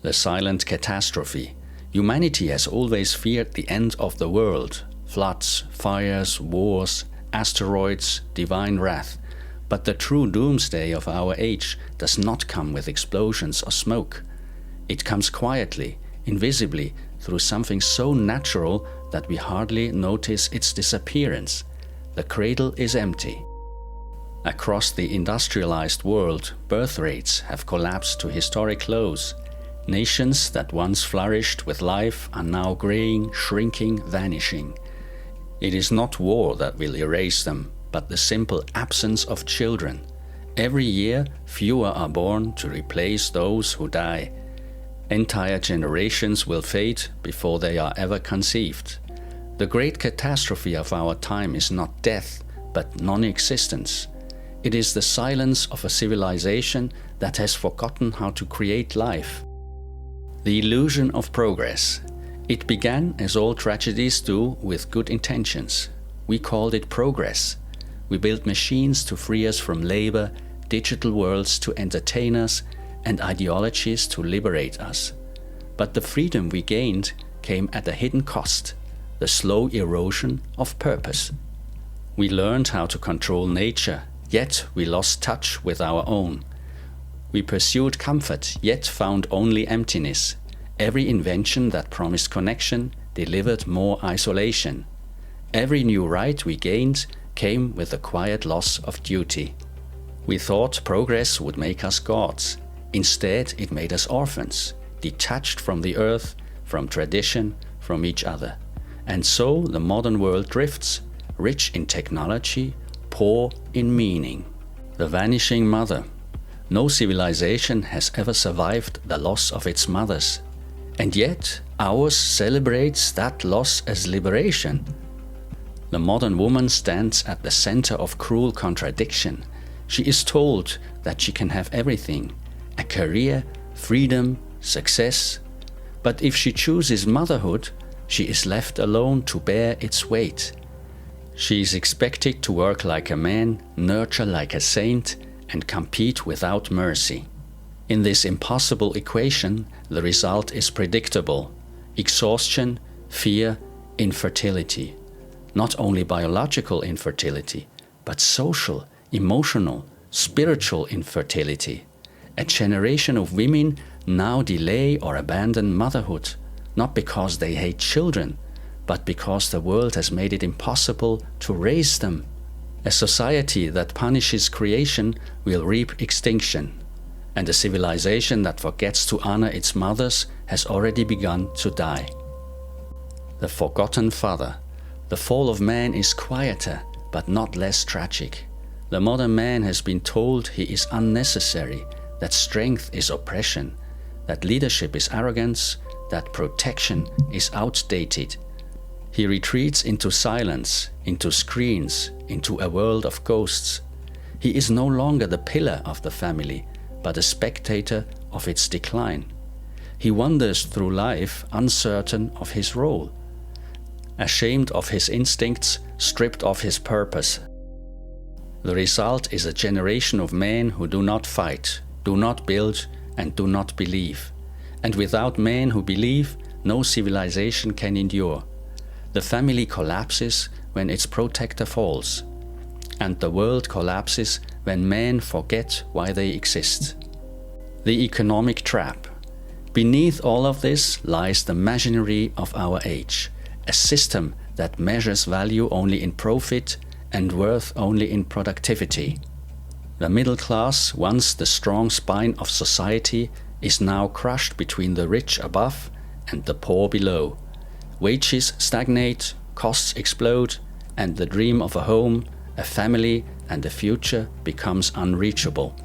The silent catastrophe. Humanity has always feared the end of the world, floods, fires, wars, asteroids, divine wrath. But the true doomsday of our age does not come with explosions or smoke. It comes quietly, invisibly, through something so natural that we hardly notice its disappearance. The cradle is empty. Across the industrialized world, birth rates have collapsed to historic lows. Nations that once flourished with life are now graying, shrinking, vanishing. It is not war that will erase them, but the simple absence of children. Every year, fewer are born to replace those who die. Entire generations will fade before they are ever conceived. The great catastrophe of our time is not death, but non-existence. It is the silence of a civilization that has forgotten how to create life. The illusion of progress. It began, as all tragedies do, with good intentions. We called it progress. We built machines to free us from labor, digital worlds to entertain us, and ideologies to liberate us. But the freedom we gained came at a hidden cost, the slow erosion of purpose. We learned how to control nature, yet we lost touch with our own. We pursued comfort, yet found only emptiness. Every invention that promised connection delivered more isolation. Every new right we gained came with a quiet loss of duty. We thought progress would make us gods. Instead, it made us orphans, detached from the earth, from tradition, from each other. And so the modern world drifts, rich in technology, poor in meaning. The vanishing mother. No civilization has ever survived the loss of its mothers. And yet, ours celebrates that loss as liberation. The modern woman stands at the center of cruel contradiction. She is told that she can have everything: a career, freedom, success. But if she chooses motherhood, she is left alone to bear its weight. She is expected to work like a man, nurture like a saint, and compete without mercy. In this impossible equation, the result is predictable: exhaustion, fear, infertility. Not only biological infertility, but social, emotional, spiritual infertility. A generation of women now delay or abandon motherhood, not because they hate children, but because the world has made it impossible to raise them. A society that punishes creation will reap extinction, and a civilization that forgets to honor its mothers has already begun to die. The forgotten father. The fall of man is quieter, but not less tragic. The modern man has been told he is unnecessary, that strength is oppression, that leadership is arrogance, that protection is outdated. He retreats into silence, into screens, into a world of ghosts. He is no longer the pillar of the family, but a spectator of its decline. He wanders through life uncertain of his role, ashamed of his instincts, stripped of his purpose. The result is a generation of men who do not fight, do not build, and do not believe. And without men who believe, no civilization can endure. The family collapses when its protector falls, and the world collapses when men forget why they exist. The economic trap. Beneath all of this lies the machinery of our age, a system that measures value only in profit and worth only in productivity. The middle class, once the strong spine of society, is now crushed between the rich above and the poor below. Wages stagnate, costs explode, and the dream of a home, a family, and a future becomes unreachable.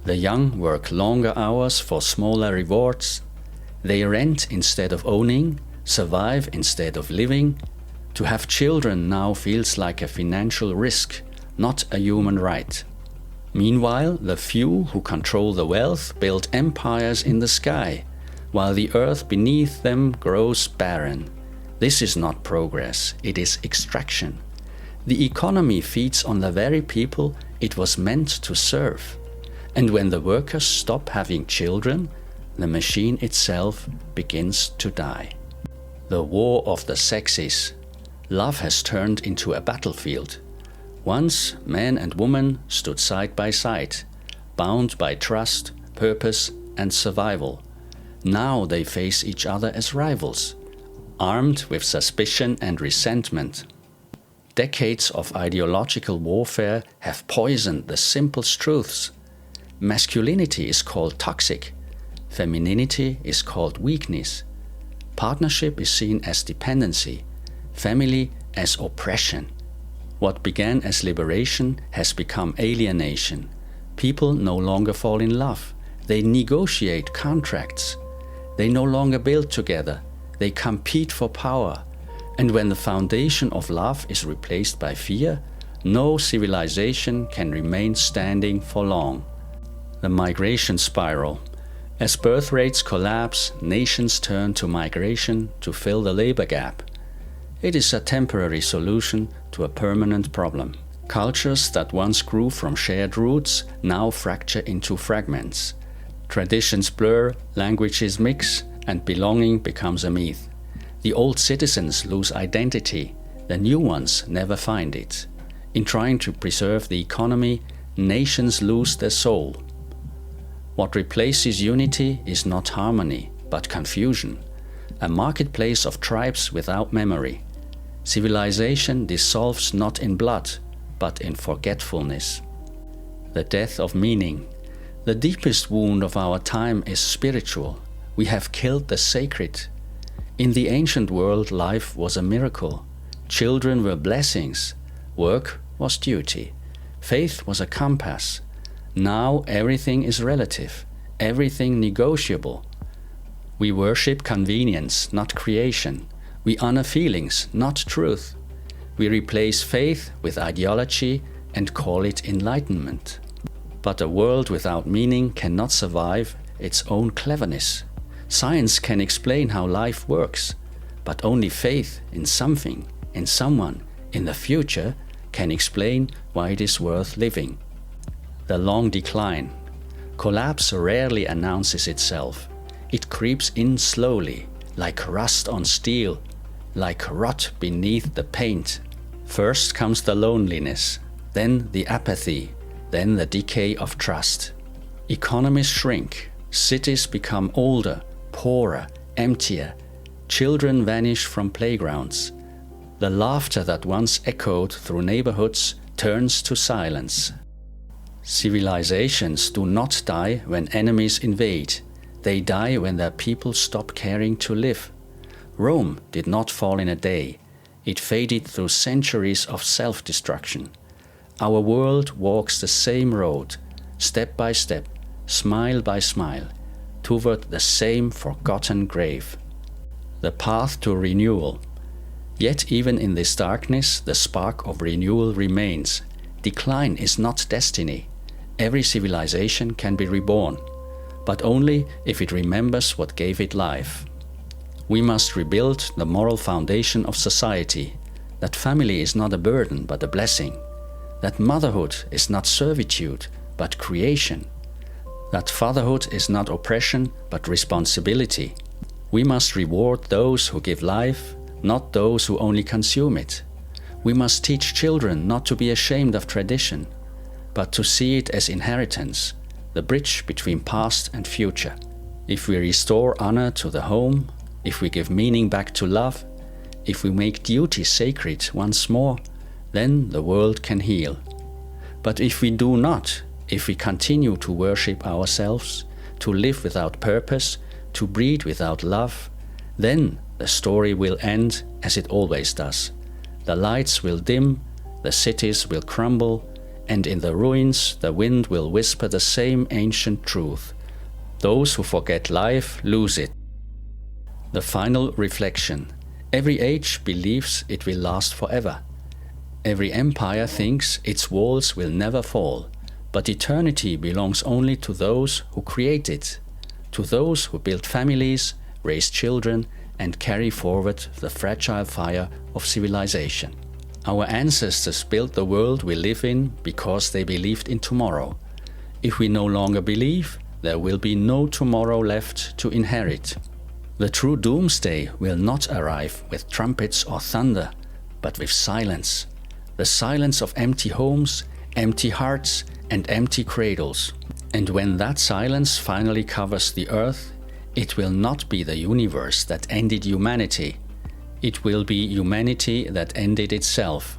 The young work longer hours for smaller rewards. They rent instead of owning, survive instead of living. To have children now feels like a financial risk, not a human right. Meanwhile, the few who control the wealth build empires in the sky, while the earth beneath them grows barren. This is not progress, it is extraction. The economy feeds on the very people it was meant to serve. And when the workers stop having children, the machine itself begins to die. The war of the sexes. Love has turned into a battlefield. Once man and woman stood side by side, bound by trust, purpose, and survival. Now they face each other as rivals, armed with suspicion and resentment. Decades of ideological warfare have poisoned the simplest truths. Masculinity is called toxic. Femininity is called weakness. Partnership is seen as dependency. Family as oppression. What began as liberation has become alienation. People no longer fall in love. They negotiate contracts. They no longer build together. They compete for power. And when the foundation of love is replaced by fear, no civilization can remain standing for long. The migration spiral. As birth rates collapse, nations turn to migration to fill the labor gap. It is a temporary solution to a permanent problem. Cultures that once grew from shared roots now fracture into fragments. Traditions blur, languages mix, and belonging becomes a myth. The old citizens lose identity, the new ones never find it. In trying to preserve the economy, nations lose their soul. What replaces unity is not harmony, but confusion. A marketplace of tribes without memory. Civilization dissolves not in blood, but in forgetfulness. The death of meaning. The deepest wound of our time is spiritual. We have killed the sacred. In the ancient world, life was a miracle. Children were blessings. Work was duty. Faith was a compass. Now everything is relative, everything negotiable. We worship convenience, not creation. We honor feelings, not truth. We replace faith with ideology and call it enlightenment. But a world without meaning cannot survive its own cleverness. Science can explain how life works, but only faith in something, in someone, in the future can explain why it is worth living. The long decline. Collapse rarely announces itself. It creeps in slowly, like rust on steel, like rot beneath the paint. First comes the loneliness, then the apathy, then the decay of trust. Economies shrink, cities become older, poorer, emptier. Children vanish from playgrounds. The laughter that once echoed through neighborhoods turns to silence. Civilizations do not die when enemies invade. They die when their people stop caring to live. Rome did not fall in a day. It faded through centuries of self-destruction. Our world walks the same road, step by step, smile by smile, toward the same forgotten grave. The path to renewal. Yet even in this darkness, the spark of renewal remains. Decline is not destiny. Every civilization can be reborn, but only if it remembers what gave it life. We must rebuild the moral foundation of society, that family is not a burden but a blessing, that motherhood is not servitude but creation, that fatherhood is not oppression but responsibility. We must reward those who give life, not those who only consume it. We must teach children not to be ashamed of tradition, but to see it as inheritance, the bridge between past and future. If we restore honor to the home, if we give meaning back to love, if we make duty sacred once more, then the world can heal. But if we do not, if we continue to worship ourselves, to live without purpose, to breed without love, then the story will end as it always does. The lights will dim, the cities will crumble, and in the ruins the wind will whisper the same ancient truth. Those who forget life lose it. The final reflection. Every age believes it will last forever. Every empire thinks its walls will never fall. But eternity belongs only to those who create it, to those who build families, raise children, and carry forward the fragile fire of civilization. Our ancestors built the world we live in because they believed in tomorrow. If we no longer believe, there will be no tomorrow left to inherit. The true doomsday will not arrive with trumpets or thunder, but with silence. The silence of empty homes, empty hearts, and empty cradles. And when that silence finally covers the earth, it will not be the universe that ended humanity. It will be humanity that ended itself.